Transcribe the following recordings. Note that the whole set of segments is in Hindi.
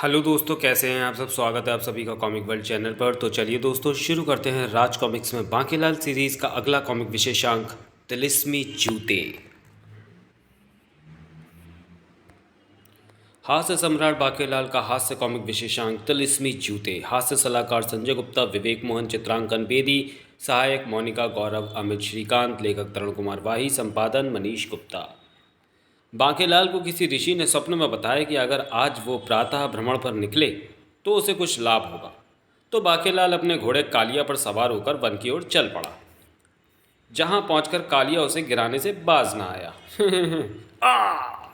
हेलो दोस्तों, कैसे हैं आप सब। स्वागत है आप सभी का कॉमिक वर्ल्ड चैनल पर। तो चलिए दोस्तों, शुरू करते हैं राज कॉमिक्स में बांकेलाल सीरीज़ का अगला कॉमिक विशेषांक तिलिस्मी जूते। हास्य सम्राट बांकेलाल का हास्य कॉमिक विशेषांक तिलिस्मी जूते। हास्य सलाहकार संजय गुप्ता, विवेक मोहन, चित्रांकन बेदी, सहायक मोनिका गौरव, अमित श्रीकांत, लेखक तरुण कुमार वाही, संपादन मनीष गुप्ता। बांकेलाल को किसी ऋषि ने स्वप्न में बताया कि अगर आज वो प्रातः भ्रमण पर निकले तो उसे कुछ लाभ होगा। तो बांकेलाल अपने घोड़े कालिया पर सवार होकर वन की ओर चल पड़ा। जहां पहुंचकर कालिया उसे गिराने से बाज ना आया। आ!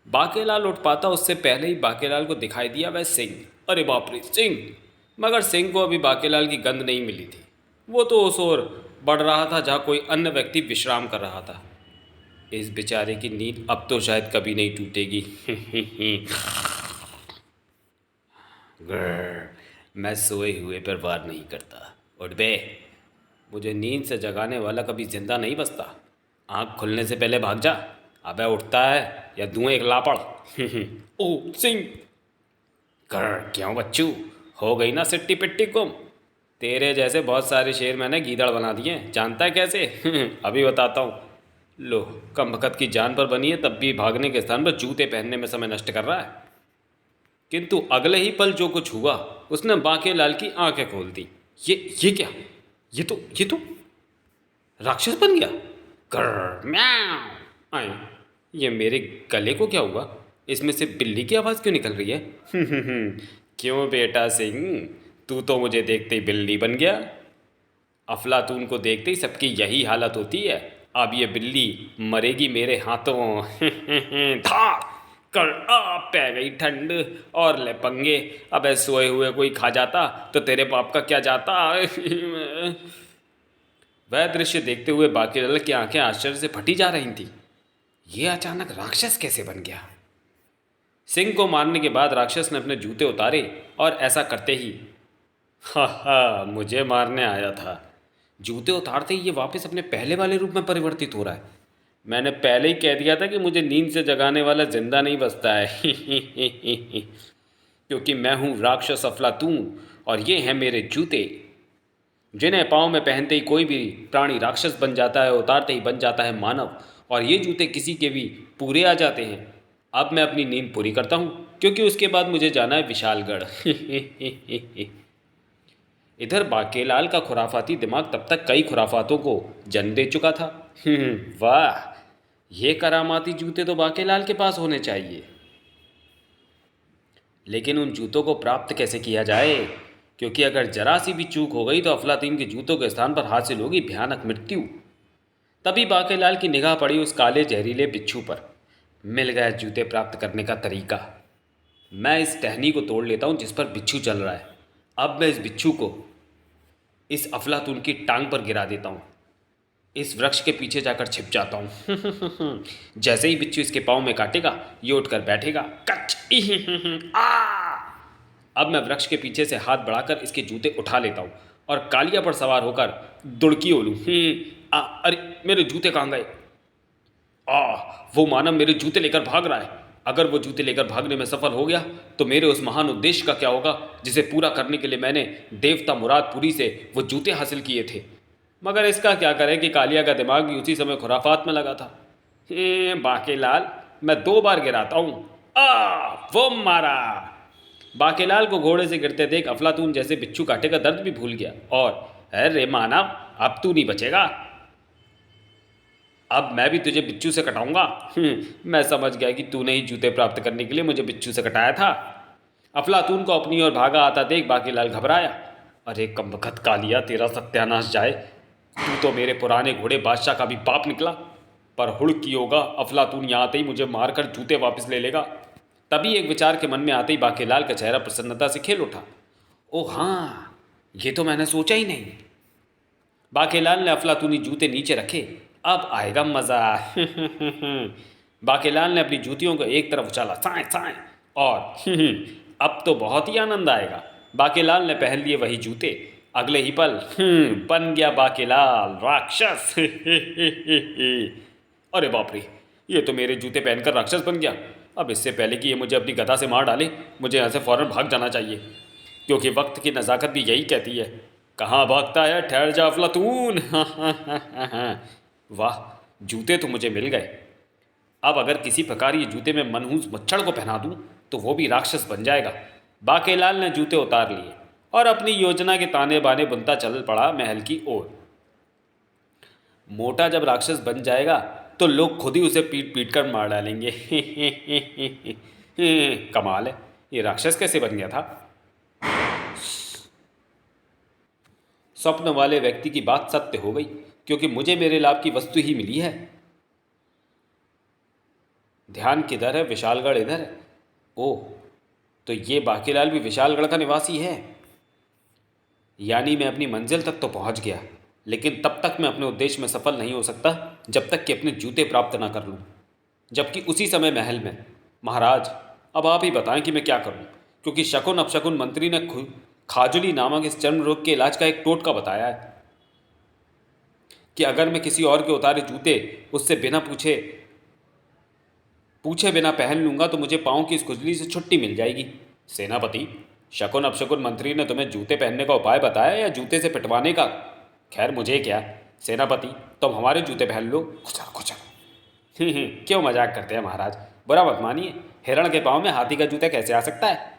बांकेलाल उठ पाता उससे पहले ही बांकेलाल को दिखाई दिया वह सिंह। अरे बाप रे, सिंह! मगर सिंह को अभी बांकेलाल की गंध नहीं मिली थी। वो तो उस ओर बढ़ रहा था जहां कोई अन्य व्यक्ति विश्राम कर रहा था। इस बेचारे की नींद अब तो शायद कभी नहीं टूटेगी। ग्रर, मैं सोए हुए पर वार नहीं करता। उठ बे, मुझे नींद से जगाने वाला कभी जिंदा नहीं बचता। आँख खुलने से पहले भाग जा। अबे उठता है या दूँ एक लापड़। ओ सिंह! ग्रर, क्यों बच्चू, हो गई ना सिट्टी पिट्टी गुम। तेरे जैसे बहुत सारे शेर मैंने गीदड़ बना दिए, जानता है कैसे? अभी बताता हूँ। लो, कम बखत की जान पर बनी है, तब भी भागने के स्थान पर जूते पहनने में समय नष्ट कर रहा है। किंतु अगले ही पल जो कुछ हुआ उसने बांकेलाल की आंखें खोल दी। ये क्या? ये तो राक्षस बन गया। कर म्याऊं। आए, ये मेरे गले को क्या हुआ? इसमें से बिल्ली की आवाज़ क्यों निकल रही है? क्यों बेटा सिंह, तू तो मुझे देखते ही बिल्ली बन गया। अफलातून को देखते ही सबकी यही हालत होती है। अब ये बिल्ली मरेगी मेरे हाथों। था कर आ पै गई ठंड और ले पंगे। अबे सोए हुए कोई खा जाता तो तेरे बाप का क्या जाता। वह दृश्य देखते हुए बांकेलाल की आंखें आश्चर्य से फटी जा रही थी। ये अचानक राक्षस कैसे बन गया? सिंह को मारने के बाद राक्षस ने अपने जूते उतारे और ऐसा करते ही हा हा, मुझे मारने आया था। जूते उतारते ही ये वापस अपने पहले वाले रूप में परिवर्तित हो रहा है। मैंने पहले ही कह दिया था कि मुझे नींद से जगाने वाला जिंदा नहीं बचता है। क्योंकि मैं हूँ राक्षस अफलातून और ये हैं मेरे जूते, जिन्हें पाँव में पहनते ही कोई भी प्राणी राक्षस बन जाता है, उतारते ही बन जाता है मानव। और ये जूते किसी के भी पूरे आ जाते हैं। अब मैं अपनी नींद पूरी करता हूँ, क्योंकि उसके बाद मुझे जाना है विशालगढ़। इधर बांकेलाल का खुराफाती दिमाग तब तक कई खुराफातों को जन्म दे चुका था। वाह, ये करामाती जूते तो बांकेलाल के पास होने चाहिए। लेकिन उन जूतों को प्राप्त कैसे किया जाए? क्योंकि अगर जरा सी भी चूक हो गई तो अफलातून के जूतों के स्थान पर हासिल होगी भयानक मृत्यु। तभी बांकेलाल की निगाह पड़ी उस काले जहरीले बिच्छू पर। मिल गया जूते प्राप्त करने का तरीका। मैं इस टहनी को तोड़ लेता हूँ जिस पर बिच्छू चल रहा है। अब मैं इस बिच्छू को इस अफलातून की टांग पर गिरा देता हूँ। इस वृक्ष के पीछे जाकर छिप जाता हूँ। जैसे ही बिच्छू इसके पाँव में काटेगा, ये उठकर बैठेगा। कच! आ! अब मैं वृक्ष के पीछे से हाथ बढ़ाकर इसके जूते उठा लेता हूँ और कालिया पर सवार होकर दुड़की ओलूँ। अरे मेरे जूते कहाँ गए? वो मानव मेरे जूते लेकर भाग रहा है। अगर वो जूते लेकर भागने में सफल हो गया तो मेरे उस महान उद्देश्य का क्या होगा जिसे पूरा करने के लिए मैंने देवता मुरादपुरी से वो जूते हासिल किए थे। मगर इसका क्या करें कि कालिया का दिमाग भी उसी समय खुराफात में लगा था। बांकेलाल, मैं 2 बार गिराता हूँ। वो मारा। बांकेलाल को घोड़े से गिरते देख अफलातून जैसे बिच्छू काटे का दर्द भी भूल गया और अरे मानव, अब तू नहीं बचेगा। अब मैं भी तुझे बिच्छू से कटाऊंगा। मैं समझ गया कि तूने ही जूते प्राप्त करने के लिए मुझे बिच्छू से कटाया था। अफलातून को अपनी ओर भागा आता देख बांकेलाल घबराया। अरे कमबख्त कालिया, तेरा सत्यानाश जाए। तू तो मेरे पुराने घोड़े बादशाह का भी बाप निकला। पर हुड़की होगा, अफलातून यहाँ आते ही मुझे मारकर जूते वापस ले लेगा। तभी एक विचार के मन में आते ही बांकेलाल का चेहरा प्रसन्नता से खिल उठा। ओ हाँ, ये तो मैंने सोचा ही नहीं। बांकेलाल ने अफलातूनी जूते नीचे रखे। अब आएगा मज़ा। बांकेलाल ने अपनी जूतियों को एक तरफ उछाला, साए साए, और अब तो बहुत ही आनंद आएगा। बांकेलाल ने पहन लिए वही जूते। अगले ही पल बन गया बांकेलाल राक्षस। अरे बाप रे, ये तो मेरे जूते पहनकर राक्षस बन गया। अब इससे पहले कि ये मुझे अपनी गदा से मार डाले, मुझे यहाँ से फ़ौरन भाग जाना चाहिए, क्योंकि वक्त की नज़ाकत भी यही कहती है, कहाँ भागता है, ठहर जा अफलातून। वाह, जूते तो मुझे मिल गए। अब अगर किसी प्रकार ये जूते में मनहूस मच्छर को पहना दूं तो वो भी राक्षस बन जाएगा। बाकेलाल ने जूते उतार लिए और अपनी योजना के ताने बाने बुनता चल पड़ा महल की ओर। मोटा जब राक्षस बन जाएगा तो लोग खुद ही उसे पीट पीट कर मार डालेंगे। कमाल है, ये राक्षस कैसे बन गया था? स्वप्न वाले व्यक्ति की बात सत्य हो गई, क्योंकि मुझे मेरे लाभ की वस्तु ही मिली है। ध्यान किधर है? विशालगढ़ इधर है। ओह, तो ये बाकेलाल भी विशालगढ़ का निवासी है। यानी मैं अपनी मंजिल तक तो पहुंच गया, लेकिन तब तक मैं अपने उद्देश्य में सफल नहीं हो सकता जब तक कि अपने जूते प्राप्त ना कर लूं। जबकि उसी समय महल में, महाराज अब आप ही बताएं कि मैं क्या करूं, क्योंकि शकुन अपशकुन मंत्री ने खाजुली नामक इस चर्म रोग के इलाज का एक टोटका बताया है कि अगर मैं किसी और के उतारे जूते उससे बिना पूछे बिना पहन लूंगा तो मुझे पाँव की इस खुजली से छुट्टी मिल जाएगी। सेनापति, शकुन अपशकुन मंत्री ने तुम्हें जूते पहनने का उपाय बताया या जूते से पिटवाने का? खैर मुझे क्या, सेनापति तुम हमारे जूते पहन लो। खुचर खुचर। क्यों मजाक करते हैं महाराज, बुरा मत मानिए, हिरण के पाँव में हाथी का जूता कैसे आ सकता है?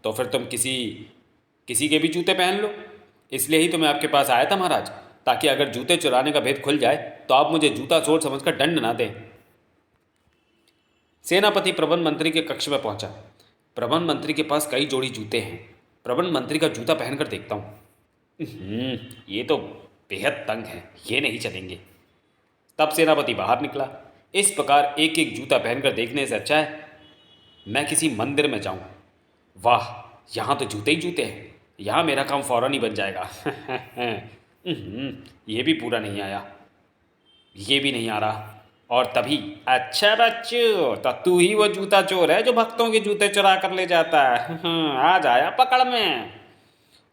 तो फिर तुम किसी के भी जूते पहन लो। इसलिए ही तो मैं आपके पास आया था महाराज, ताकि अगर जूते चुराने का भेद खुल जाए तो आप मुझे जूता चोर समझकर दंड ना दें। सेनापति प्रबंध मंत्री के कक्ष में पहुंचा। प्रबंध मंत्री के पास कई जोड़ी जूते हैं। प्रबंध मंत्री का जूता पहनकर देखता हूँ। ये तो बेहद तंग है, ये नहीं चलेंगे। तब सेनापति बाहर निकला। इस प्रकार एक एक जूता पहनकर देखने से अच्छा है मैं किसी मंदिर में जाऊँ। वाह, यहाँ तो जूते ही जूते हैं, यहाँ मेरा काम फौरन ही बन जाएगा। ये भी पूरा नहीं आया, ये भी नहीं आ रहा। और तभी, अच्छा बच्चों, तो तू ही वो जूता चोर है जो भक्तों के जूते चुरा कर ले जाता है। आज आया पकड़ में,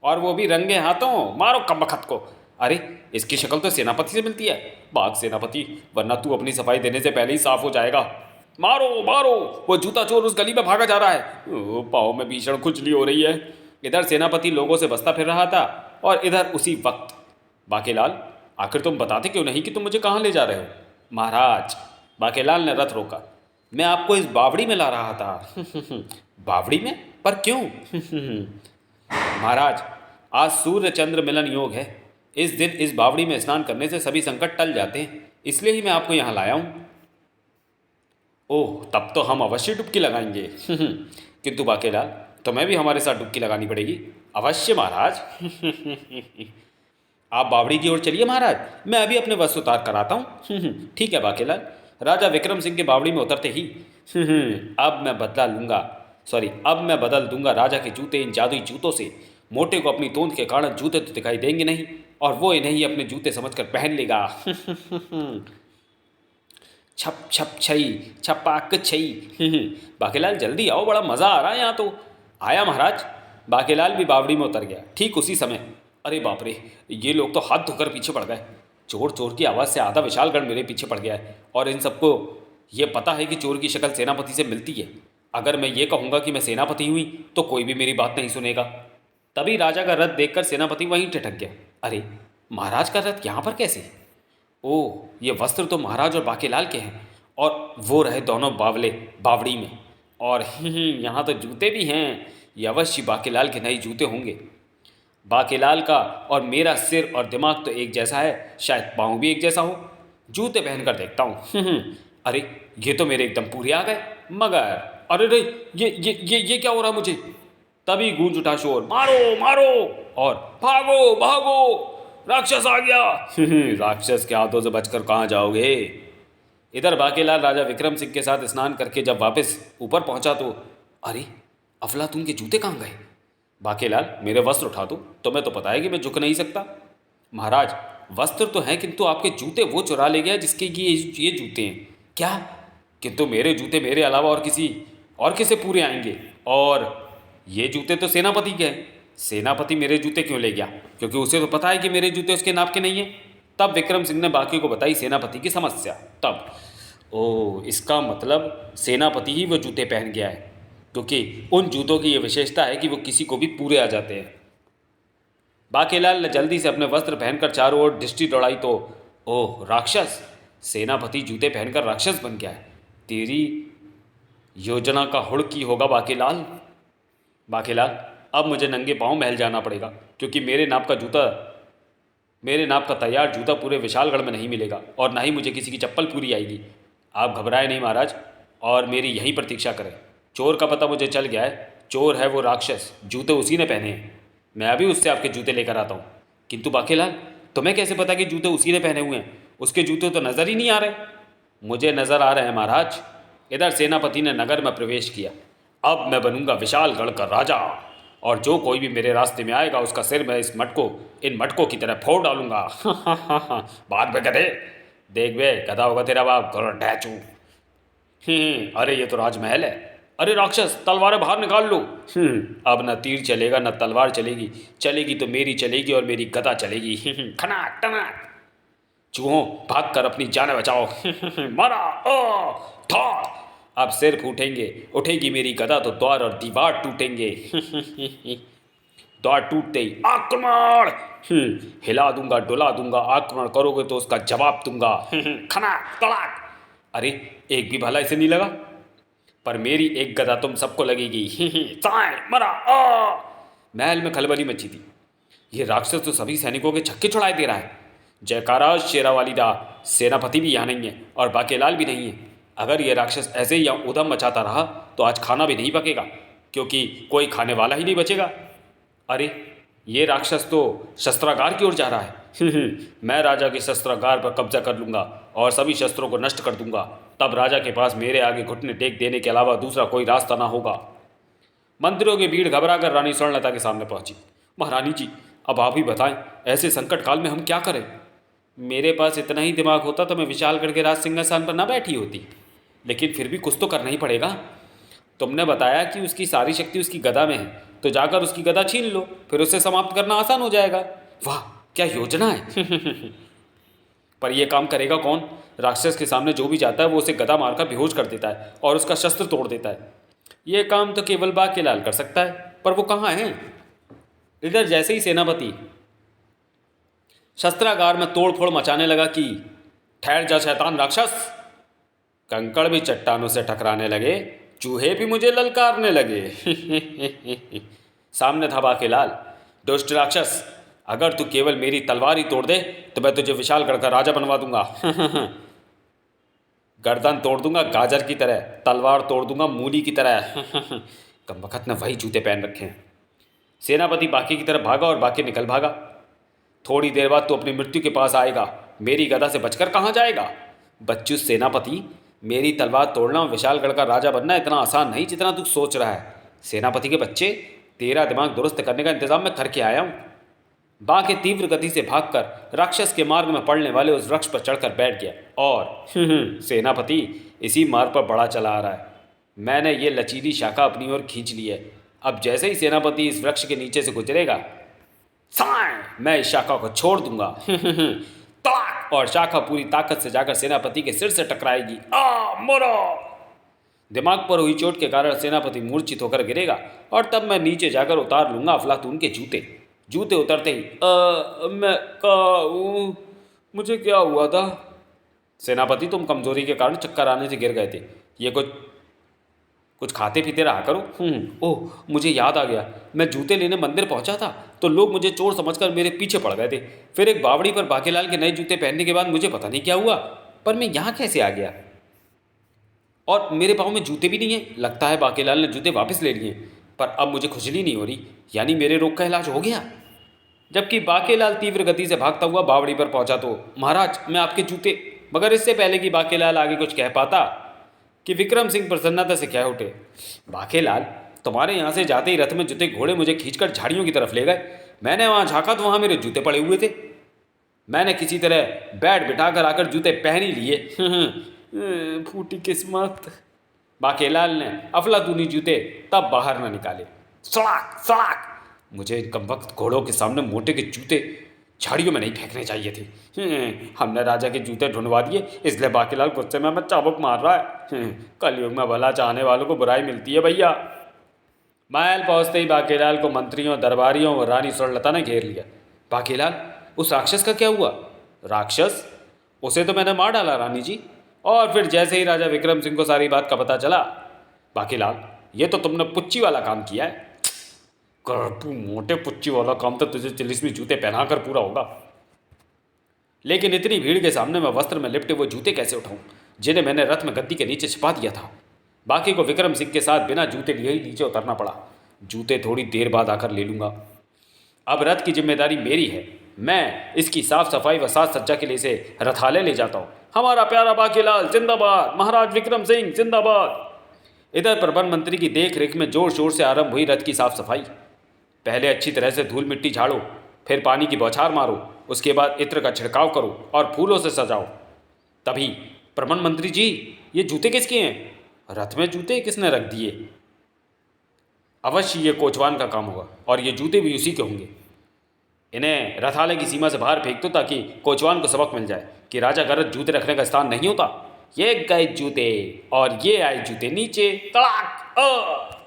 और वो भी रंगे हाथों। मारो कमबख्त को। अरे, इसकी शक्ल तो सेनापति से मिलती है। भाग सेनापति, वरना तू अपनी सफाई देने से पहले ही साफ हो जाएगा। मारो मारो, वो जूता चोर उस गली में भागा जा रहा है। पाँव में भीषण खुजली हो रही है। इधर सेनापति लोगों से बसता फिर रहा था और इधर उसी वक्त, बाकेलाल आखिर तुम बताते क्यों नहीं कि तुम मुझे कहाँ ले जा रहे हो? महाराज, बाकेलाल ने रथ रोका, मैं आपको इस बावड़ी में ला रहा था। बावड़ी में? पर क्यों? महाराज, आज सूर्य चंद्र मिलन योग है। इस दिन इस बावड़ी में स्नान करने से सभी संकट टल जाते हैं, इसलिए ही मैं आपको यहाँ लाया हूँ। ओह, तब तो हम अवश्य डुबकी लगाएंगे। किंतु बाकेलाल, तुम्हें भी हमारे साथ डुबकी लगानी पड़ेगी। अवश्य महाराज। आप बावड़ी की ओर चलिए महाराज, मैं अभी अपने वस्त्र उतार कर आता हूँ। ठीक है बाकेलाल। राजा विक्रम सिंह के बावड़ी में उतरते ही, अब मैं बदल दूंगा राजा के जूते इन जादुई जूतों से। मोटे को अपनी तोंद के कारण जूते तो दिखाई देंगे नहीं, और वो इन्हें ही अपने जूते समझकर पहन लेगा। छप छप छई, छपाक छई। बाकेलाल जल्दी आओ, बड़ा मज़ा आ रहा है यहाँ तो। आया महाराज। बाकेलाल भी बावड़ी में उतर गया। ठीक उसी समय, अरे बाप रे, ये लोग तो हाथ धोकर पीछे पड़ गए। चोर चोर की आवाज़ से आधा विशालगढ़ मेरे पीछे पड़ गया है, और इन सबको ये पता है कि चोर की शक्ल सेनापति से मिलती है। अगर मैं ये कहूँगा कि मैं सेनापति हुई तो कोई भी मेरी बात नहीं सुनेगा। तभी राजा का रथ देखकर सेनापति वहीं ठिठक गया। अरे, महाराज का रथ यहाँ पर कैसे? ओह, ये वस्त्र तो महाराज और बाकेलाल के हैं, और वो रहे दोनों बावले बावड़ी में। और यहाँ तो जूते भी हैं। ये अवश्य बाकेलाल के नए जूते होंगे। बाकेलाल का और मेरा सिर और दिमाग तो एक जैसा है, शायद पाँव भी एक जैसा हो। जूते पहनकर देखता हूँ। अरे, ये तो मेरे एकदम पूरे आ गए। मगर अरे रे, ये क्या हो रहा मुझे? तभी गूंज उठा शोर, मारो मारो, और भागो भागो, राक्षस आ गया। राक्षस के हाथों से बचकर कहाँ जाओगे? इधर बाकेलाल राजा विक्रम सिंह के साथ स्नान करके जब वापस ऊपर पहुंचा तो, अरे, अफलातून के जूते कहाँ गए? बाकेलाल, मेरे वस्त्र उठा दो, तुम्हें तो पता है कि मैं झुक नहीं सकता। महाराज, वस्त्र तो हैं, किंतु आपके जूते वो चुरा ले गया जिसके ये जूते हैं। क्या? किंतु मेरे जूते मेरे अलावा और किसे पूरे आएंगे? और ये जूते तो सेनापति के हैं। सेनापति मेरे जूते क्यों ले गया? क्योंकि उसे तो पता है कि मेरे जूते उसके नाप के नहीं हैं। तब विक्रम सिंह ने बाकी को बताई सेनापति की समस्या। तब ओह, इसका मतलब सेनापति ही वो जूते पहन गया है, क्योंकि उन जूतों की ये विशेषता है कि वो किसी को भी पूरे आ जाते हैं। बाकेलाल ने जल्दी से अपने वस्त्र पहनकर चारों ओर दृष्टि दौड़ाई तो ओह राक्षस, सेनापति जूते पहनकर राक्षस बन गया है। तेरी योजना का हुड़ की होगा बाकेलाल। बाकेलाल, अब मुझे नंगे पांव महल जाना पड़ेगा, क्योंकि मेरे नाप का तैयार जूता पूरे विशालगढ़ में नहीं मिलेगा, और ना ही मुझे किसी की चप्पल पूरी आएगी। आप घबराए नहीं महाराज, और मेरी यहीं प्रतीक्षा करें। चोर का पता मुझे चल गया है, चोर है वो राक्षस, जूते उसी ने पहने हैं। मैं अभी उससे आपके जूते लेकर आता हूँ। किंतु बाकेलाल, तुम्हें कैसे पता कि जूते उसी ने पहने हुए हैं? उसके जूते तो नज़र ही नहीं आ रहे। मुझे नज़र आ रहे हैं महाराज। इधर सेनापति ने नगर में प्रवेश किया। अब मैं बनूंगा विशालगढ़ का राजा, और जो कोई भी मेरे रास्ते में आएगा उसका सिर मैं इन मटकों की तरह फोड़ डालूंगा। बाद में गधे, देख बे, गधा होगा तेरा बाप, डैचू। अरे ये तो राजमहल है। अरे राक्षस, तलवारें बाहर निकाल लो। अब न तीर चलेगा न तलवार चलेगी, चलेगी तो मेरी चलेगी और मेरी गदा चलेगी। खनाक टनाक। चूहों, भाग कर अपनी जान बचाओ। मारा, ओ धाड़। अब सिर फूटेंगे, उठेगी मेरी गदा तो द्वार और दीवार टूटेंगे। द्वार टूटते ही आक्रमण। हिला दूंगा, डुला दूंगा, आक्रमण करोगे तो उसका जवाब दूंगा। खनाक तड़ाक। अरे एक भी भला इसे नहीं लगा, पर मेरी एक गदा तुम सबको लगेगी। साए मरा, आ। महल में खलबली मची थी। ये राक्षस तो सभी सैनिकों के छक्के छुड़ाए दे रहा है। जयकारा शेरावाली दा, सेनापति भी यहाँ नहीं है और बाकेलाल भी नहीं है। अगर ये राक्षस ऐसे ही यहाँ उधम मचाता रहा तो आज खाना भी नहीं पकेगा, क्योंकि कोई खाने वाला ही नहीं बचेगा। अरे ये राक्षस तो शस्त्रागार की ओर जा रहा है। मैं राजा के शस्त्रागार पर कब्जा कर लूंगा और सभी शस्त्रों को नष्ट कर दूंगा। तब राजा के पास मेरे आगे घुटने टेक देने के अलावा दूसरा कोई रास्ता ना होगा। मंत्रियों की भीड़ घबराकर रानी स्वर्णलता के सामने पहुंची। महारानी जी, अब आप ही बताएं, ऐसे संकट काल में हम क्या करें? मेरे पास इतना ही दिमाग होता तो मैं विशालगढ़ के राज सिंहासन पर ना बैठी होती, लेकिन फिर भी कुछ तो करना ही पड़ेगा। तुमने बताया कि उसकी सारी शक्ति उसकी गदा में है, तो जाकर उसकी गदा छीन लो, फिर उसे समाप्त करना आसान हो जाएगा। वाह, क्या योजना है। पर यह काम करेगा कौन? राक्षस के सामने जो भी जाता है वो उसे गदा मारकर बेहोश कर देता है और उसका शस्त्र तोड़ देता है। यह काम तो केवल बाकेलाल कर सकता है, पर वो कहाँ है? इधर जैसे ही सेनापति शस्त्रागार में तोड़ फोड़ मचाने लगा कि ठहर जा शैतान राक्षस, कंकड़ भी चट्टानों से टकराने लगे, चूहे भी मुझे ललकारने लगे। सामने था बाकेलाल। दुष्ट राक्षस, अगर तू केवल मेरी तलवार ही तोड़ दे तो मैं तुझे विशालगढ़ का राजा बनवा दूंगा। गर्दन तोड़ दूंगा गाजर की तरह, तलवार तोड़ दूंगा मूली की तरह। कमबख्त ने वही जूते पहन रखे हैं। सेनापति बाकी की तरफ भागा और बाकी निकल भागा। थोड़ी देर बाद तू अपनी मृत्यु के पास आएगा, मेरी गदा से बचकर कहाँ जाएगा? बच्चू सेनापति, मेरी तलवार तोड़ना और विशालगढ़ का राजा बनना इतना आसान नहीं जितना तू सोच रहा है। सेनापति के बच्चे, तेरा दिमाग दुरुस्त करने का इंतजाम मैं करके आया हूँ। बाके तीव्र गति से भागकर राक्षस के मार्ग में पड़ने वाले उस वृक्ष पर चढ़कर बैठ गया और सेनापति, इसी मार्ग पर बड़ा चला आ रहा है। मैंने ये लचीली शाखा अपनी ओर खींच ली है। अब जैसे ही सेनापति इस वृक्ष के नीचे से गुजरेगा, मैं इस शाखा को छोड़ दूंगा। ताक, और शाखा पूरी ताकत से जाकर सेनापति के सिर से टकराएगी। मोरो! दिमाग पर हुई चोट के कारण सेनापति मूर्छित होकर गिरेगा और तब मैं नीचे जाकर उतार लूंगा अफलातून के जूते। जूते उतरते ही मुझे क्या हुआ था? सेनापति, तुम कमजोरी के कारण चक्कर आने से गिर गए थे। ये कुछ खाते पीते रहा करो। ओह, मुझे याद आ गया, मैं जूते लेने मंदिर पहुंचा था तो लोग मुझे चोर समझकर मेरे पीछे पड़ गए थे। फिर एक बावड़ी पर बाकेलाल के नए जूते पहनने के बाद मुझे पता नहीं क्या हुआ, पर मैं यहाँ कैसे आ गया? और मेरे पाँव में जूते भी नहीं है। लगता है बाकेलाल ने जूते वापस ले लिए, पर अब मुझे खुजली नहीं हो रही, यानी मेरे रोग का इलाज हो गया। जबकि बाकेलाल तीव्र गति से भागता हुआ बावड़ी पर पहुंचा तो, महाराज, मैं आपके जूते। मगर इससे पहले कि बाकेलाल आगे कुछ कह पाता कि विक्रम सिंह प्रसन्नता से कह उठे, बाकेलाल, तुम्हारे यहाँ से जाते ही रथ में जुते घोड़े मुझे खींचकर झाड़ियों की तरफ ले गए। मैंने वहाँ झाँका तो वहाँ मेरे जूते पड़े हुए थे। मैंने किसी तरह बैठ बिठाकर आकर जूते पहन ही लिए। फूटी किस्मत। बाकेलाल ने अफलातूनी जूते तब बाहर न निकाले। सड़ाक सड़ाक। मुझे कमबख्त घोड़ों के सामने मोटे के जूते झाड़ियों में नहीं फेंकने चाहिए थे। हमने राजा के जूते ढूंढवा दिए, इसलिए बाकीलाल गुस्से में हमें चाबुक मार रहा है। कलयुग में भला चाहने वालों को बुराई मिलती है भैया। महल पहुंचते ही बाकीलाल को मंत्रियों, दरबारियों और रानी सुरलता ने घेर लिया। बाकीलाल, उस राक्षस का क्या हुआ? राक्षस? उसे तो मैंने मार डाला रानी जी। और फिर जैसे ही राजा विक्रम सिंह को सारी बात का पता चला, बाकीलाल ये तो तुमने पुच्ची वाला काम किया है। करपू मोटे, पुच्ची वाला काम तो तुझे 40वें जूते पहनाकर पूरा होगा। लेकिन इतनी भीड़ के सामने मैं वस्त्र में लिपटे वो जूते कैसे उठाऊं, जिन्हें मैंने रथ में गद्दी के नीचे छिपा दिया था। बाकी को विक्रम सिंह के साथ बिना जूते लिए ही नीचे उतरना पड़ा। जूते थोड़ी देर बाद आकर ले लूंगा। अब रथ की जिम्मेदारी मेरी है। मैं इसकी साफ सफाई व साज सज्जा के लिए इसे रथालय ले जाता हूँ। हमारा प्यारा बाकीलाल जिंदाबाद, महाराज विक्रम सिंह जिंदाबाद। इधर प्रबंध मंत्री की देख रेख में जोर शोर से आरंभ हुई रथ की साफ सफाई। पहले अच्छी तरह से धूल मिट्टी झाड़ो, फिर पानी की बौछार मारो, उसके बाद इत्र का छिड़काव करो और फूलों से सजाओ। तभी प्रबंध मंत्री जी, ये जूते किसके हैं? रथ में जूते किसने रख दिए? अवश्य ये कोचवान का काम होगा और ये जूते भी उसी के होंगे। इन्हें रथालय की सीमा से बाहर फेंक दो ताकि कोचवान को सबक मिल जाए कि राजा का रथ जूते रखने का स्थान नहीं होता। ये गए जूते और ये आए जूते नीचे। तड़ाक!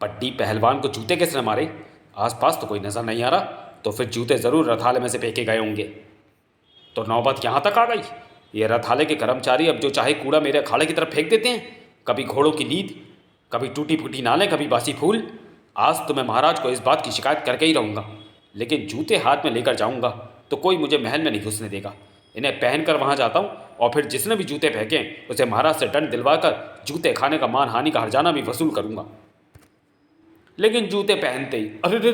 पट्टी पहलवान को जूते किसने मारे? आसपास तो कोई नजर नहीं आ रहा, तो फिर जूते जरूर रथालय में से फेंके गए होंगे। तो नौबत यहाँ तक आ गई। ये रथालय के कर्मचारी अब जो चाहे कूड़ा मेरे अखाड़े की तरफ फेंक देते हैं। कभी घोड़ों की नींद, कभी टूटी फूटी नालें, कभी बासी फूल। आज तो मैं महाराज को इस बात की शिकायत करके ही रहूँगा। लेकिन जूते हाथ में लेकर जाऊँगा तो कोई मुझे महल में नहीं घुसने देगा। इन्हें पहन कर वहाँ जाता हूँ और फिर जिसने भी जूते फेंकें उसे महाराज से दंड दिलवाकर जूते खाने का मानहानि का हर्जाना भी वसूल करूँगा। लेकिन जूते पहनते ही अरे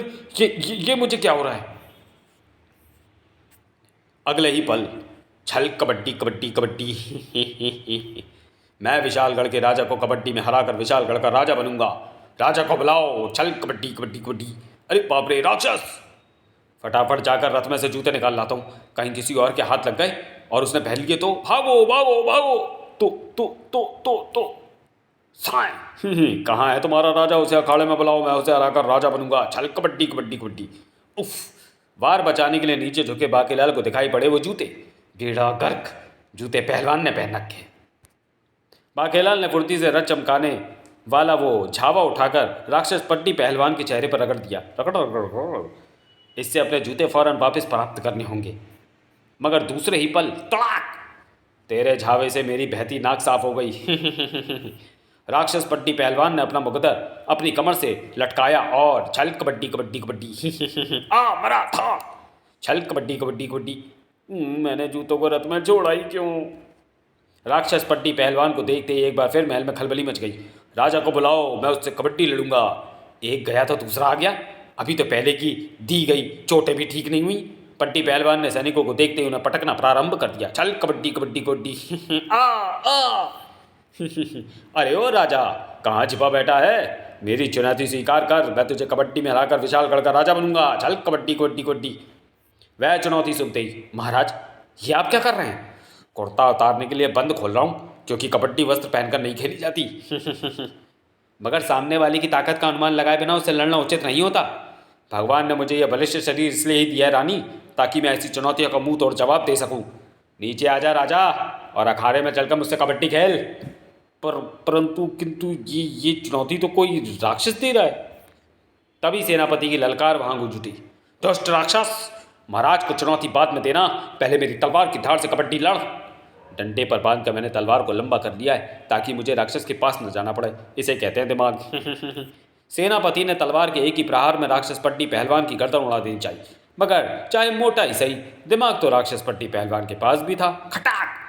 ये मुझे क्या हो रहा है? अगले ही पल छल कबड्डी कबड्डी कबड्डी। मैं विशालगढ़ के राजा को कबड्डी में हराकर विशालगढ़ का राजा बनूंगा। राजा को बुलाओ, छल कबड्डी कबड्डी कबड्डी। अरे बाप रे राक्षस! फटाफट जाकर रथ में से जूते निकाल लाता हूँ, कहीं किसी और के हाथ लग गए और उसने पहन लिए तो भागो भागो भागो। तो साए कहाँ है तुम्हारा राजा? उसे अखाड़े में बुलाओ, मैं उसे हराकर राजा बनूंगा। छल कबड्डी कबड्डी कबड्डी। उफ! वार बचाने के लिए नीचे झुके बाकीलाल को दिखाई पड़े वो जूते। गेड़ा गर्क, जूते पहलवान ने पहन रखे। बाकीलाल ने फुर्ती से रथ चमकाने वाला वो झावा उठाकर राक्षस पट्टी पहलवान के चेहरे पर रगड़ दिया। रगड़ रगड़। इससे अपने जूते फौरन वापस प्राप्त करने होंगे। मगर दूसरे ही पल तड़ाक! तेरे झावे से मेरी बहती नाक साफ हो गई। राक्षस पट्टी पहलवान ने अपना मुकद्दर अपनी कमर से लटकाया और छल कबड्डी कबड्डी कबड्डी। आ मरा था। छल कबड्डी कबड्डी कबड्डी। मैंने जूतों को रथ में जोड़ा ही क्यों? राक्षस पट्टी पहलवान को देखते ही एक बार फिर महल में खलबली मच गई। राजा को बुलाओ, मैं उससे कबड्डी लड़ूंगा। एक गया तो दूसरा आ गया। अभी तो पहले की दी गई चोटें भी ठीक नहीं हुई। पट्टी पहलवान ने सैनिकों को देखते ही उन्हें पटकना प्रारंभ कर दिया। चल कबड्डी कबड्डी कबड्डी। आ आ। अरे ओ राजा, कहाँ छिपा बैठा है? मेरी चुनौती स्वीकार कर, मैं तुझे कबड्डी में हराकर विशालगढ़ का राजा बनूंगा। चल कबड्डी कबड्डी कबड्डी। वह चुनौती सुनते ही, महाराज ये आप क्या कर रहे हैं? कुर्ता उतारने के लिए बंद खोल रहा हूँ, क्योंकि कबड्डी वस्त्र पहनकर नहीं खेली जाती। मगर सामने वाले की ताकत का अनुमान लगाए बिना उससे लड़ना उचित नहीं होता। भगवान ने मुझे यह बलिष्ठ शरीर इसलिए ही दिया है रानी, ताकि मैं ऐसी चुनौतियों का मुंह तोड़ जवाब दे सकूं। नीचे आजा राजा और अखाड़े में चलकर मुझसे कबड्डी खेल। परंतु किंतु ये चुनौती तो कोई राक्षस दे रहा है। तभी सेनापति की ललकार वहां गूंज उठी। दुष्ट राक्षस, महाराज को चुनौती बाद में देना, पहले मेरी तलवार की धार से कबड्डी लड़। डंडे पर बांधकर मैंने तलवार को लंबा कर लिया है ताकि मुझे राक्षस के पास न जाना पड़े। इसे कहते हैं दिमाग। सेनापति ने तलवार के एक ही प्रहार में राक्षस पट्टी पहलवान की गर्दन उड़ा देनी चाहिए, मगर चाहे मोटा ही सही, दिमाग तो राक्षस पट्टी पहलवान के पास भी था। खटाक!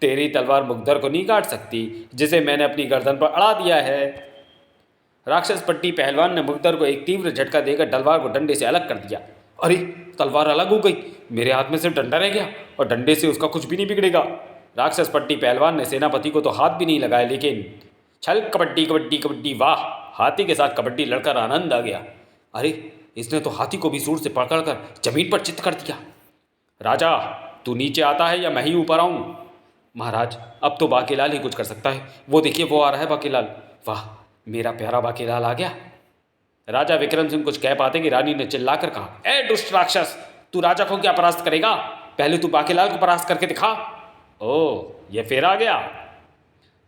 तेरी तलवार मुकद्दर को नहीं काट सकती, जिसे मैंने अपनी गर्दन पर अड़ा दिया है। राक्षस पट्टी पहलवान ने मुकद्दर को एक तीव्र झटका देकर तलवार को डंडे से अलग कर दिया। अरे तलवार अलग हो गई, मेरे हाथ में सिर्फ डंडा रह गया और डंडे से उसका कुछ भी नहीं बिगड़ेगा। राक्षस पट्टी पहलवान ने सेनापति को तो हाथ भी नहीं लगाया, लेकिन छल कबड्डी कबड्डी कबड्डी। वाह, हाथी के साथ कबड्डी लड़कर आनंद आ गया। अरे इसने तो हाथी को भी सूर से पकड़कर जमीन पर चित कर दिया। राजा तू नीचे आता है या मैं ही ऊपर आऊं? महाराज अब तो बाकीलाल ही कुछ कर सकता है। वो देखिए वो आ रहा है बाकीलाल। वाह, मेरा प्यारा बाकीलाल आ गया। राजा विक्रम सिंह कुछ कह पाते कि रानी ने चिल्लाकर कहा, ए दुष्ट राक्षस, तू राजा को क्या परास्त करेगा? पहले तू बाकीलाल को परास्त करके दिखा। ओ, ये फिर आ गया।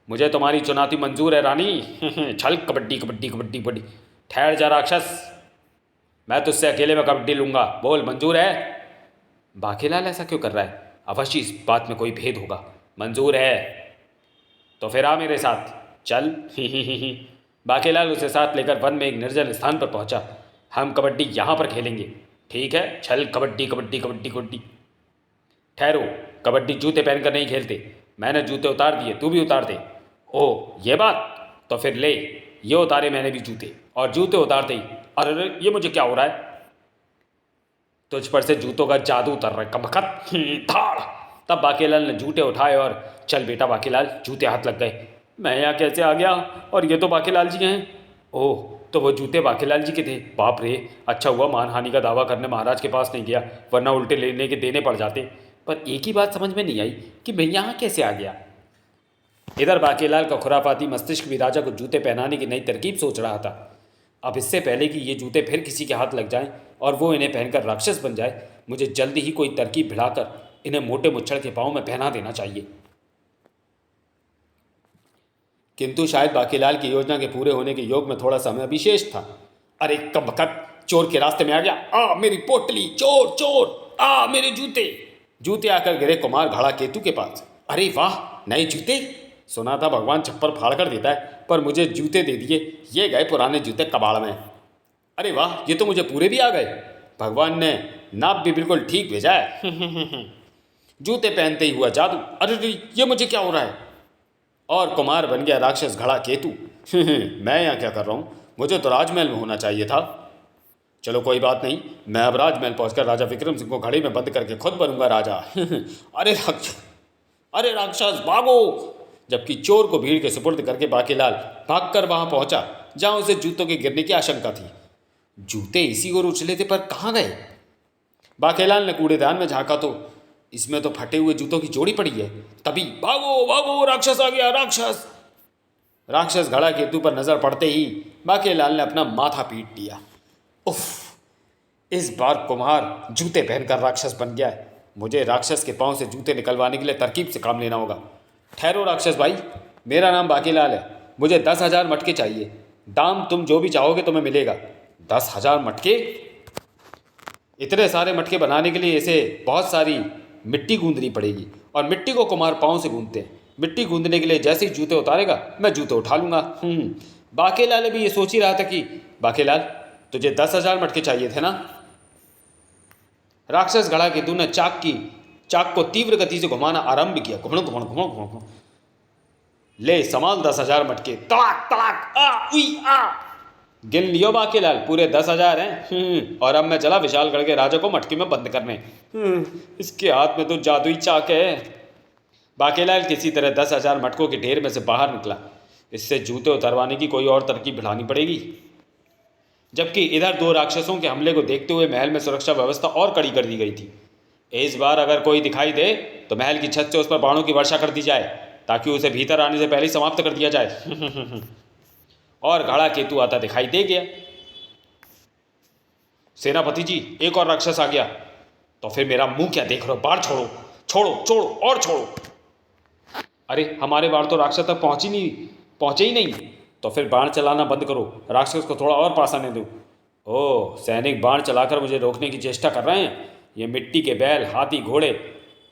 मुझे तुम्हारी चुनौती मंजूर है रानी। छल कबड्डी कबड्डी कबड्डी कबड्डी। ठहर जा राक्षस, मैं तुझसे अकेले में कबड्डी लूंगा, बोल मंजूर है? बाकीलाल ऐसा क्यों कर रहा है? अवश्य इस बात में कोई भेद होगा। मंजूर है तो फिर आ मेरे साथ, चल। ही। बाकीलाल उसे साथ लेकर वन में एक निर्जन स्थान पर पहुंचा। हम कबड्डी यहाँ पर खेलेंगे, ठीक है? छल कबड्डी कबड्डी कबड्डी कबड्डी। ठहरो, कबड्डी जूते पहनकर नहीं खेलते। मैंने जूते उतार दिए, तू भी उतार दे। ओह, ये बात? तो फिर ले, ये उतारे मैंने भी जूते, और जूते उतारते ही, अरे ये मुझे क्या हो रहा है? तुझ पर से जूतों का जादू उतर रहा है कमबख्त। धाड़। तब बाकीलाल ने जूते उठाए और चल बेटा बाकीलाल, जूते हाथ लग गए। मैं यहाँ कैसे आ गया? और ये तो बाकीलाल जी हैं। ओह, तो वो जूते बाकीलाल जी के थे। बाप रे, अच्छा हुआ मानहानि का दावा करने महाराज के पास नहीं गया, वरना उल्टे लेने के देने पड़ जाते। पर एक ही बात समझ में नहीं आई कि मैं यहाँ कैसे आ गया। इधर बाकीलाल का खुराफाती मस्तिष्क भी राजा को जूते पहनाने की नई तरकीब सोच रहा था। अब इससे पहले कि ये जूते फिर किसी के हाथ लग जाएं और वो इन्हें पहनकर राक्षस बन जाए, मुझे जल्दी ही कोई तरकीब भिड़ाकर इन्हें मोटे मुच्छड़ के पाँव में पहना देना चाहिए। किंतु शायद बाकीलाल की योजना के पूरे होने के योग में थोड़ा समय अभी शेष था। अरे कमबख्त, चोर के रास्ते में आ गया। आ मेरी पोटली, चोर चोर, आ मेरे जूते। जूते आकर गिरे कुमार घड़ा केतु के पास। अरे वाह, नए जूते! सुना था भगवान छप्पर फाड़ कर देता है, पर मुझे जूते दे दिए। ये गए पुराने जूते कबाड़ में। अरे वाह, ये तो मुझे पूरे भी आ गए। भगवान ने नाप भी बिल्कुल ठीक भेजा है। जूते पहनते ही हुआ जादू। अरे ये मुझे क्या हो रहा है? और कुमार बन गया राक्षस घड़ा केतु। मैं यहाँ क्या कर रहा हूँ? मुझे तो राजमहल में होना चाहिए था। चलो कोई बात नहीं, मैं अब राजमहल पहुंचकर राजा विक्रम सिंह को घड़े में बंद करके खुद बनूंगा राजा। अरे राक्षस भागो! जबकि चोर को भीड़ के सुपुर्द करके बाकीलाल भागकर वहां पहुंचा जहां उसे जूतों के गिरने की आशंका थी। जूते इसी ओर उछले थे, पर कहाँ गए? बाकीलाल ने कूड़ेदान में झांका तो इसमें तो फटे हुए जूतों की जोड़ी पड़ी है। तभी भागो भागो, राक्षस आ गया, राक्षस! राक्षस घड़ा केतु पर नजर पड़ते ही बाकीलाल ने अपना माथा पीट लिया। उफ, इस बार कुम्हार जूते पहनकर राक्षस बन गया है। मुझे राक्षस के पांव से जूते निकलवाने के लिए तरकीब से काम लेना होगा। ठहरो राक्षस भाई, मेरा नाम बाकीलाल है। मुझे 10,000 मटके चाहिए। दाम तुम जो भी चाहोगे तुम्हें मिलेगा। 10,000 मटके? इतने सारे मटके बनाने के लिए इसे बहुत सारी मिट्टी गूंदनी पड़ेगी, और मिट्टी को कुम्हार पाँव से गूंदते हैं। मिट्टी गूंदने के लिए जैसे ही जूते उतारेगा मैं जूते उठा लूँगा। बाकीलाल भी ये सोच ही रहा था कि बाकीलाल, तुझे 10,000 मटके चाहिए थे ना? राक्षस घड़ा केतु ने चाक को तीव्र गति से घुमाना आरंभ किया। घुमड़ घुमड़ घुमड़ घुमड़। ले संभाल 10,000 मटके। तड़ाक तड़ाक, आ उई आ। गिन लियो बाकीलाल, पूरे 10,000 हैं। और अब मैं चला विशालगढ़ के राजा को मटकी में बंद करने। इसके हाथ में तो जादुई चाक है। बाकीलाल किसी तरह 10,000 मटकों के ढेर में से बाहर निकला। इससे जूते उतरवाने की कोई और तरकीब भिड़ानी पड़ेगी। जबकि इधर 2 राक्षसों के हमले को देखते हुए महल में सुरक्षा व्यवस्था और कड़ी कर दी गई थी। इस बार अगर कोई दिखाई दे तो महल की छत से उस पर बाणों की वर्षा कर दी जाए, ताकि उसे भीतर आने से पहले ही समाप्त कर दिया जाए। और घड़ा केतु आता दिखाई दे गया। सेनापति जी, एक और राक्षस आ गया। तो फिर मेरा मुंह क्या देख रहे हो? बाढ़ छोड़ो छोड़ो छोड़ो और छोड़ो। अरे हमारे बाढ़ तो राक्षस तक पहुंचे ही नहीं। तो फिर बाण चलाना बंद करो, राक्षस को थोड़ा और पास आने दो। ओह, सैनिक बाण चलाकर मुझे रोकने की चेष्टा कर रहे हैं। ये मिट्टी के बैल, हाथी, घोड़े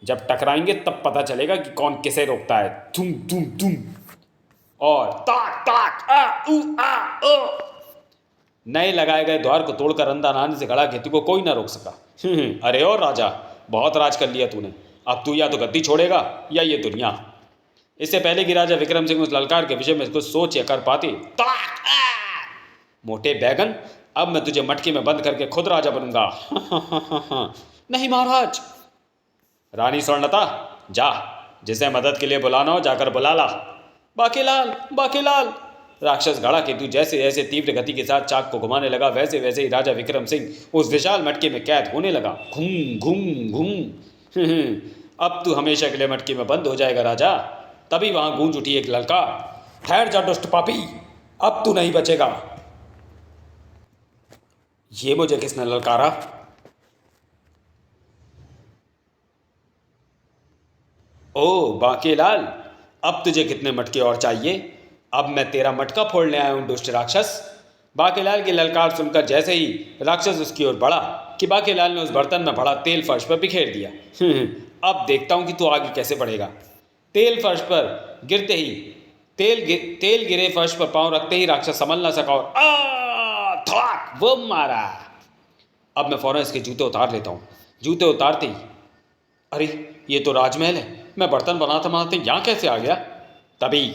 जब टकराएंगे तब पता चलेगा कि कौन किसे रोकता है। धुम धुम धुम। और ताक ताक, आ उ आ ओ। नए लगाए गए द्वार को तोड़कर अंदर आने से घड़ा केतु को कोई ना रोक सका। अरे और राजा, बहुत राज कर लिया तूने। अब तू या तो गद्दी छोड़ेगा या ये दुनिया। इससे पहले कि राजा विक्रम सिंह उस ललकार के विषय में कुछ सोच या कर पाते, मोटे बैगन, अब मैं तुझे मटके में बंद करके खुद राजा बनूंगा। नहीं महाराज। रानी स्वर्णलता, जा, जिसे मदद के लिए बुलाना हो जाकर बुला ला। बाकीलाल बाकीलाल। राक्षस घड़ा केतु जैसे जैसे तीव्र गति के साथ चाक को घुमाने लगा, वैसे वैसे ही राजा विक्रम सिंह उस विशाल मटके में कैद होने लगा। घूम घूम घूम। अब तू हमेशा के लिए मटके में बंद हो जाएगा राजा। तभी वहां गूंज उठी एक ललकार। ठहर जा दुष्ट पापी, अब तू नहीं बचेगा। ये मुझे किसने ललकारा? ओ बाकेलाल, अब तुझे कितने मटके और चाहिए? अब मैं तेरा मटका फोड़ने आया हूँ दुष्ट राक्षस। बाकेलाल की ललकार सुनकर जैसे ही राक्षस उसकी ओर बढ़ा कि बाकेलाल ने उस बर्तन में पड़ा तेल फर्श पर बिखेर दिया। अब देखता हूँ कि तू आगे कैसे बढ़ेगा। तेल फर्श पर गिरते ही तेल गिरे फर्श पर पांव रखते ही राक्षस संभल न सका और धड़ाक वो मारा। अब मैं फौरन इसके जूते उतार लेता हूँ। जूते उतारते ही अरे, ये तो राजमहल है, मैं बर्तन बनाते बनाते यहाँ कैसे आ गया? तभी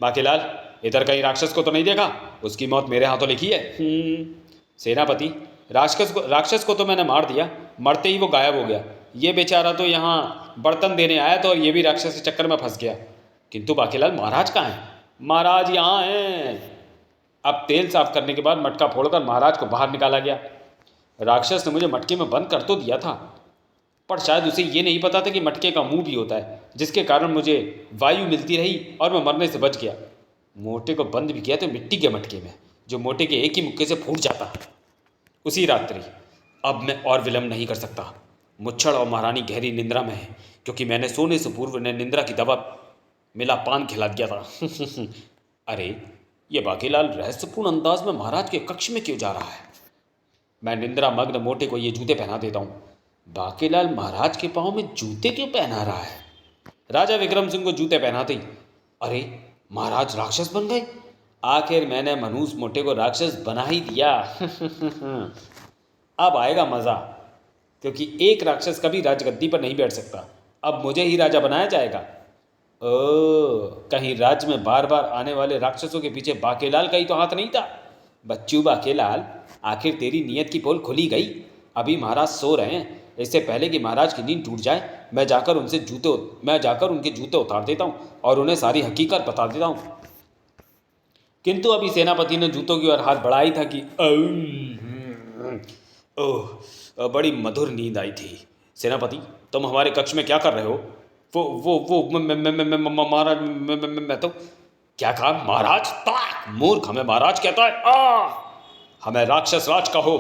बाकेलाल, इधर कहीं राक्षस को तो नहीं देखा? उसकी मौत मेरे हाथों लिखी है। सेनापति, राक्षस को तो मैंने मार दिया, मरते ही वो गायब हो गया। ये बेचारा तो यहाँ बर्तन देने आया था और ये भी राक्षस के चक्कर में फंस गया। किंतु बाकेलाल, महाराज कहाँ हैं? महाराज यहाँ हैं। अब तेल साफ करने के बाद मटका फोड़कर महाराज को बाहर निकाला गया। राक्षस ने मुझे मटके में बंद कर तो दिया था, पर शायद उसे ये नहीं पता था कि मटके का मुंह भी होता है, जिसके कारण मुझे वायु मिलती रही और मैं मरने से बच गया। मोटे को बंद भी किया तो मिट्टी के मटके में, जो मोटे के एक ही मुक्के से फूट जाता। उसी रात्रि अब मैं और विलंब नहीं कर सकता। मुच्छड़ और महारानी गहरी निंद्रा में है, क्योंकि मैंने सोने से पूर्व ने निंद्रा की दवा मिला पान खिला दिया था। अरे, ये बाकेलाल रहस्यपूर्ण अंदाज में महाराज के कक्ष में क्यों जा रहा है? मैं निंद्रा मग्न मोटे को ये जूते पहना देता हूँ। बाकेलाल महाराज के पाँव में जूते क्यों पहना रहा है? राजा विक्रम सिंह को जूते पहनाते ही अरे, महाराज राक्षस बन गए। आखिर मैंने मनूस मोटे को राक्षस बना ही दिया। अब आएगा मज़ा, क्योंकि एक राक्षस कभी राजगद्दी पर नहीं बैठ सकता। अब मुझे ही राजा बनाया जाएगा। ओ, कहीं राज्य में बार बार आने वाले राक्षसों के पीछे बाकेलाल का ही तो हाथ नहीं था? बच्चू बाकेलाल, आखिर तेरी नीयत की पोल खुली गई। अभी महाराज सो रहे हैं, इससे पहले कि महाराज की नींद टूट जाए मैं जाकर उनके जूते उतार देता हूँ और उन्हें सारी हकीकत बता देता हूँ। किंतु अभी सेनापति ने जूतों की ओर हाथ बढ़ाई था कि ओह, बड़ी मधुर नींद आई थी। सेनापति, तुम हमारे कक्ष में क्या कर रहे हो? वो महाराज, मैं तो क्या कहा? महाराज? मूर्ख, हमें महाराज कहता है? हमें राक्षस राज कहो।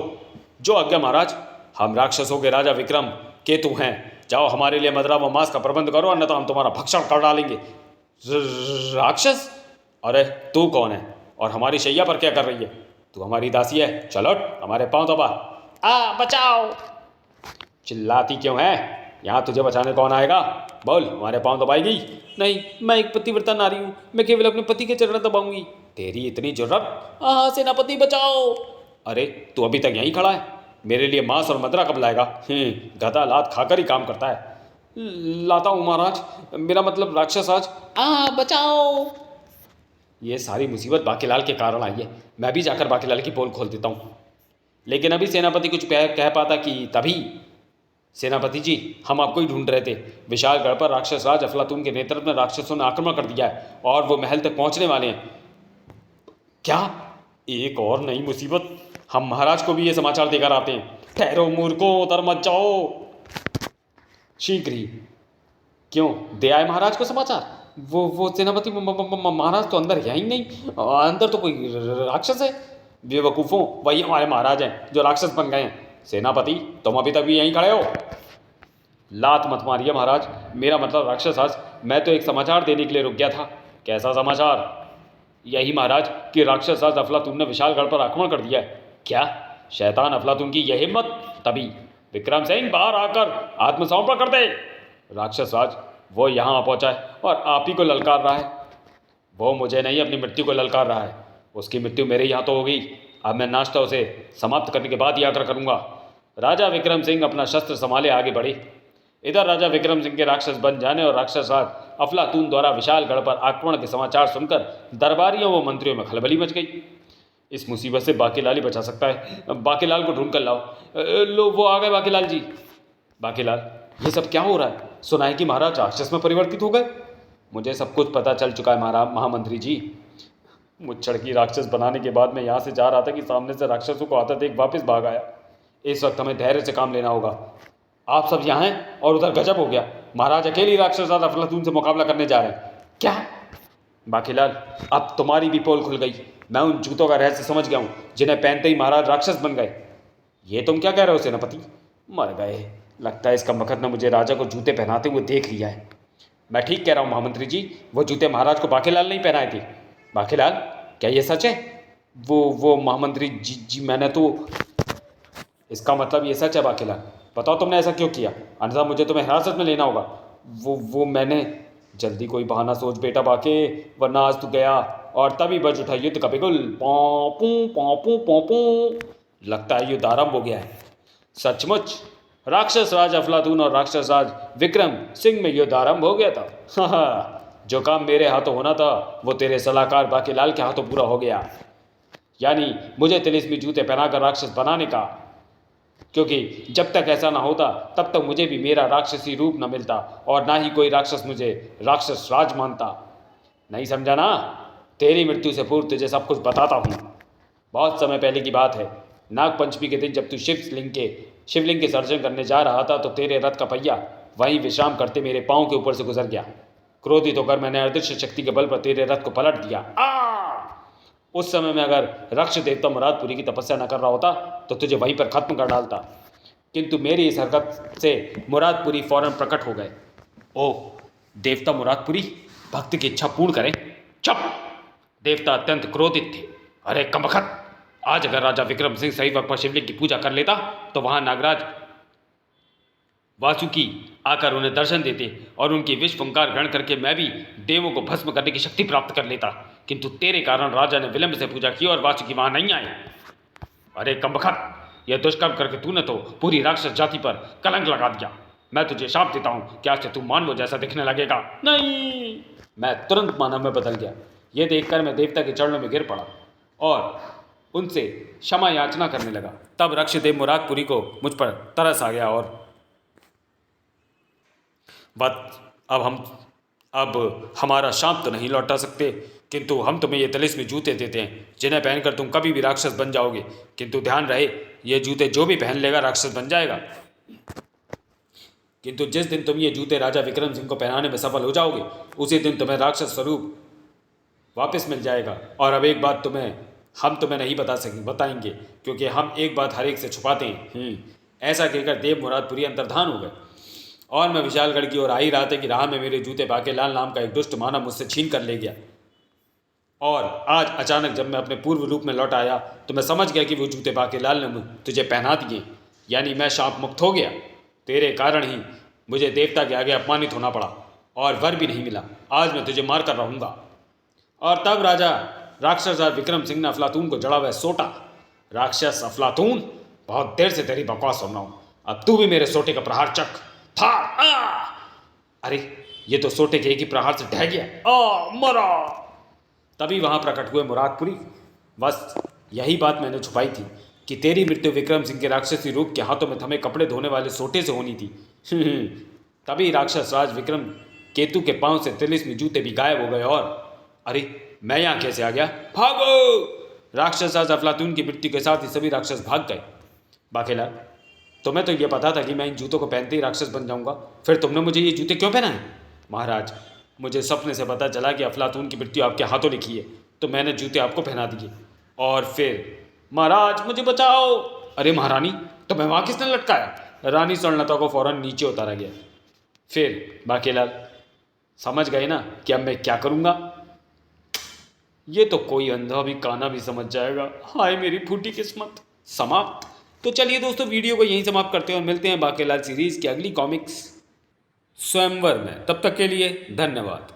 जो आज्ञा महाराज। हम राक्षसों के राजा विक्रम केतु हैं। जाओ, हमारे लिए मदरा व मांस का प्रबंध करो, अन्यथा हम तुम्हारा भक्षण कर डालेंगे। राक्षस? अरे, तू कौन है और हमारी शैया पर क्या कर रही है? तू हमारी दासी है। चलो, हमारे पांव दबा। बचाओ! चिल्लाती क्यों है? यहाँ तुझे बचाने कौन आएगा? बोल, हमारे पांव दबाएगी? नहीं, मैं एक पतिव्रता नारी हूँ, मैं केवल अपने पति के चरण दबाऊंगी। तेरी इतनी जरूरत? सेनापति बचाओ! अरे, तू अभी तक यहीं खड़ा है? मेरे लिए मांस और मदरा कब लाएगा? गधा लात खाकर ही काम करता है। लाता हूँ महाराज, मेरा मतलब राक्षस राज। बचाओ! ये सारी मुसीबत बाकेलाल के कारण आई है। मैं भी जाकर बाकेलाल की पोल खोल देता हूँ। लेकिन अभी सेनापति कुछ कह पाता कि तभी, सेनापति जी, हम आपको ही ढूंढ रहे थे। विशालगढ़ पर राक्षस राज अफलातून के नेतृत्व में राक्षसों ने आक्रमण कर दिया है और वो महल तक पहुंचने वाले हैं। क्या? एक और नई मुसीबत? हम महाराज को भी ये समाचार देकर आते हैं। ठहरो मूर्खों, उतर मत जाओ, शीघ्र ही। क्यों, दे आए महाराज को समाचार? वो सेनापति, महाराज तो अंदर है ही नहीं। अंदर तो कोई राक्षस है। बेवकूफ़ों, वही हमारे महाराज हैं जो राक्षस बन गए हैं। सेनापति, तुम अभी तक भी यहीं खड़े हो? लात मत मारिए महाराज, मेरा मतलब राक्षस राज, मैं तो एक समाचार देने के लिए रुक गया था। कैसा समाचार? यही महाराज कि राक्षस राज अफलातून ने विशालगढ़ पर आक्रमण कर दिया है। क्या? शैतान अफलातून की यह हिम्मत! तभी विक्रम सिंह, बाहर आकर आत्मसमर्पण कर दे। राक्षस राज, वो यहाँ आ पहुँचा है और आप ही को ललकार रहा है। वो मुझे नहीं, अपनी मृत्यु को ललकार रहा है। उसकी मृत्यु मेरे यहाँ तो होगी। अब मैं नाश्ता उसे समाप्त करने के बाद ही आकर करूँगा। राजा विक्रम सिंह अपना शस्त्र संभाले आगे बढ़े। इधर राजा विक्रम सिंह के राक्षस बन जाने और राक्षस राज अफलातून द्वारा विशालगढ़ पर आक्रमण के समाचार सुनकर दरबारियों व मंत्रियों में खलबली मच गई। इस मुसीबत से बाकेलाल ही बचा सकता है। बाकेलाल को ढूंढ कर लाओ। लो, वो आ गए बाकेलाल जी। बाकेलाल, ये सब क्या हो रहा है? सुना है कि महाराज राक्षस में परिवर्तित हो गए। मुझे सब कुछ पता चल चुका है महामंत्री जी। मुच्छड़ की राक्षस बनाने के बाद मैं यहाँ से जा रहा था कि सामने से राक्षसों को आता देख वापस भाग आया। इस वक्त हमें धैर्य से काम लेना होगा। आप सब यहाँ हैं और उधर गजब हो गया, महाराज अकेली राक्षस अफलातून से मुकाबला करने जा रहे हैं। क्या? बाकेलाल, अब तुम्हारी भी पोल खुल गई। मैं उन जूतों का रहस्य समझ गया हूँ जिन्हें पहनते ही महाराज राक्षस बन गए। ये तुम क्या कह रहे हो सेनापति? मर गए। लगता है इसका मकद ने मुझे राजा को जूते पहनाते हुए देख लिया है। मैं ठीक कह रहा हूँ महामंत्री जी, वो जूते महाराज को बाकेलाल नहीं पहनाए थे। बाकेलाल, क्या ये सच है? वो महामंत्री जी जी मैंने तो। इसका मतलब ये सच है बाकेलाल? बताओ तुमने ऐसा क्यों किया, अन्यथा मुझे तुम्हें हिरासत में लेना होगा। वो मैंने। जल्दी कोई बहाना सोच बेटा बाके, वरना आज तू गया। और तभी बज उठा युद्ध का बिगुल। पौपू पौपू पौपू। लगता है युद्ध आरंभ हो गया है। सचमुच राक्षस राज अफलातून और राक्षस राज विक्रम सिंह में युद्ध आरंभ हो गया था। जो काम मेरे हाथों होना था वो तेरे सलाहकार बाकेलाल के हाथों पूरा हो गया। यानी मुझे तिलिस्मी जूते पहनाकर राक्षस बनाने का। क्योंकि जब तक ऐसा ना होता तब तक मुझे भी मेरा राक्षसी रूप न मिलता और ना ही कोई राक्षस मुझे राक्षस राज मानता। नहीं समझा ना? तेरी मृत्यु से पूर्व तुझे सब कुछ बताता हूँ। बहुत समय पहले की बात है। नाग पंचमी के दिन जब तू शिवलिंग के सर्जन करने जा रहा था तो तेरे रथ का पहिया वहीं विश्राम करते मेरे पाँव के ऊपर से गुजर गया। क्रोधित होकर मैंने अदृश्य शक्ति के बल पर तेरे रथ को पलट दिया। उस समय में अगर रक्ष देवता मुरादपुरी की तपस्या न कर रहा होता तो तुझे वहीं पर खत्म कर डालता, किंतु मेरी इस हरकत से मुरादपुरी फौरन प्रकट हो गए। ओह, देवता मुरादपुरी भक्त की इच्छा पूर्ण करें? चुप! देवता अत्यंत क्रोधित थे। अरे कमबख्त, आज अगर राजा विक्रम सिंह सही वक्त पर शिवलिंग की पूजा कर लेता तो वहां नागराज वासुकी आकर उन्हें दर्शन देते और उनकी विष फुंकार ग्रहण करके मैं भी देवों को भस्म करने की शक्ति प्राप्त कर लेता। किंतु तेरे कारण राजा ने विलंब से पूजा की और वासुकी वहां नहीं आए। अरे कमबख्त, यह दुष्कर्म करके तूने तो पूरी राक्षस जाति पर कलंक लगा दिया। मैं तुझे शाप देता हूँ कि आज से तू मानव जैसा दिखने लगेगा। नहीं! मैं तुरंत मानव में बदल गया। यह देखकर मैं देवता के चरणों में गिर पड़ा और उनसे क्षमा याचना करने लगा। तब रक्षदेव मुरादपुरी को मुझ पर तरस आ गया और अब हमारा शाप तो नहीं लौटा सकते, किंतु हम तुम्हें ये तिलिस्मी जूते देते हैं जिन्हें पहनकर तुम कभी भी राक्षस बन जाओगे। किंतु ध्यान रहे, ये जूते जो भी पहन लेगा राक्षस बन जाएगा। किंतु जिस दिन तुम ये जूते राजा विक्रम सिंह को पहनाने में सफल हो जाओगे उसी दिन तुम्हें राक्षस स्वरूप वापस मिल जाएगा। और अब एक बात हम तुम्हें नहीं बताएंगे, क्योंकि हम एक बात हर एक से छुपाते हैं। ऐसा कहकर देव मुरादपुरी अंतर्धान हो गए और मैं विशालगढ़ की ओर आ ही रहा था कि राह में मेरे जूते बाकेलाल नाम का एक दुष्ट मानव मुझसे छीन कर ले गया। और आज अचानक जब मैं अपने पूर्व रूप में लौट आया तो मैं समझ गया कि वो जूते बाकेलाल ने तुझे पहना दिए, यानी मैं शाप मुक्त हो गया। तेरे कारण ही मुझे देवता के आगे अपमानित होना पड़ा और वर भी नहीं मिला। आज मैं तुझे मार कर रहूँगा। और तब राक्षस विक्रम सिंह ने अफलातून को जड़ा हुआ सोटा। राक्षस अफलातून, बहुत देर से तेरी बकवास सुन रहा हूँ, अब तू भी मेरे सोटे का प्रहार चख। था अरे ये तो सोटे के एक ही प्रहार से ढह गया। मरा। तभी वहां प्रकट हुए मुरादपुरी। बस यही बात मैंने छुपाई थी कि तेरी मृत्यु विक्रम सिंह के राक्षसी रूप के हाथों में थमे कपड़े धोने वाले सोटे से होनी थी। तभी राक्षस राज विक्रम केतु के पांव से तिलिस्मी जूते भी गायब हो गए और अरे मैं यहाँ कैसे आ गया? भागो! राक्षस राज अफलातून की मृत्यु के साथ ही सभी राक्षस भाग गए। बाकेलाल, तुम्हें तो यह पता था कि मैं इन जूतों को पहनते ही राक्षस बन जाऊंगा, फिर तुमने मुझे ये जूते क्यों पहनाए? महाराज, मुझे सपने से पता चला कि अफलातून की मृत्यु आपके हाथों लिखी है, तो मैंने जूते आपको पहना दिए। और फिर महाराज मुझे बचाओ! अरे महारानी, तुम्हें वहाँ किसने लटकाया? रानी स्वर्णलता को फौरन नीचे उतारा गया। फिर बाकेलाल समझ गए ना कि अब मैं क्या करूँगा? ये तो कोई अंधा भी काना भी समझ जाएगा। हाय मेरी फूटी किस्मत। समाप्त। तो चलिए दोस्तों, वीडियो को यहीं समाप्त करते हैं और मिलते हैं बाकेलाल सीरीज की अगली कॉमिक्स स्वयंवर में। तब तक के लिए धन्यवाद।